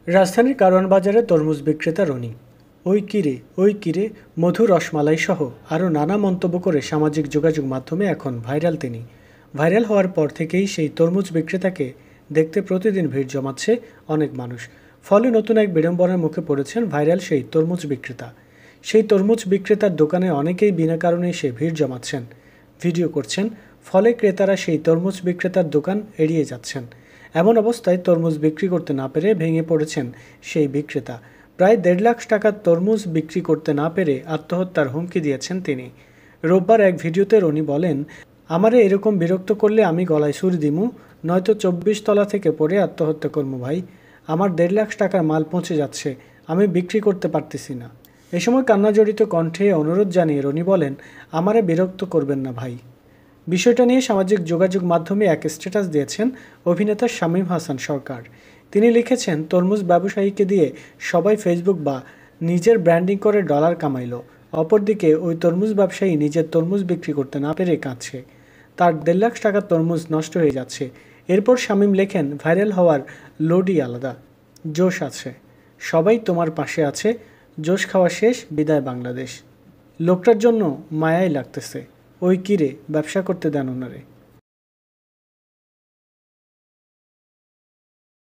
রাজধানীর কারওয়ান বাজারে তরমুজ বিক্রেতা রনি ওই কিরে মধু রসমালাই সহ আরও নানা মন্তব্য করে সামাজিক যোগাযোগ মাধ্যমে এখন ভাইরাল তিনি। ভাইরাল হওয়ার পর থেকেই সেই তরমুজ বিক্রেতাকে দেখতে প্রতিদিন ভিড় জমাচ্ছে অনেক মানুষ। ফলে নতুন এক বিড়ম্বনার মুখে পড়েছেন ভাইরাল সেই তরমুজ বিক্রেতা। সেই তরমুজ বিক্রেতার দোকানে অনেকেই বিনা কারণে এসে ভিড় জমাচ্ছেন, ভিডিও করছেন। ফলে ক্রেতারা সেই তরমুজ বিক্রেতার দোকান এড়িয়ে যাচ্ছেন। এমন অবস্থায় তরমুজ বিক্রি করতে না পেরে ভেঙে পড়েছেন সেই বিক্রেতা। প্রায় 1.5 লাখ টাকার তরমুজ বিক্রি করতে না পেরে আত্মহত্যার হুমকি দিয়েছেন তিনি। রোববার এক ভিডিওতে রনি বলেন, আমারে এরকম বিরক্ত করলে আমি গলায় ছুরি দিমু, নয়তো 24 তলা থেকে পড়ে আত্মহত্যা করবো ভাই। আমার 1.5 লাখ টাকার মাল পৌঁছে যাচ্ছে, আমি বিক্রি করতে পারতেছি না। এ সময় কান্নাজড়িত কণ্ঠে অনুরোধ জানিয়ে রনি বলেন, আমারে বিরক্ত করবেন না ভাই। বিষয়টা নিয়ে সামাজিক যোগাযোগ মাধ্যমে এক স্ট্যাটাস দিয়েছেন অভিনেতা শামীম হাসান সরকার। তিনি লিখেছেন, তরমুজ ব্যবসায়ীকে দিয়ে সবাই ফেসবুক বা নিজের ব্র্যান্ডিং করে ডলার কামাইল। অপরদিকে ওই তরমুজ ব্যবসায়ী নিজের তরমুজ বিক্রি করতে না পেরে কাঁদছে। তার 1.5 লাখ টাকার তরমুজ নষ্ট হয়ে যাচ্ছে। এরপর শামীম লেখেন, ভাইরাল হওয়ার লোডই আলাদা, জোশ আছে, সবাই তোমার পাশে আছে, জোশ খাওয়া শেষ, বিদায় বাংলাদেশ। লোকটার জন্য মায়াই লাগতেছে। ওই কিরে, ব্যবসা করতে দেন ওনারে।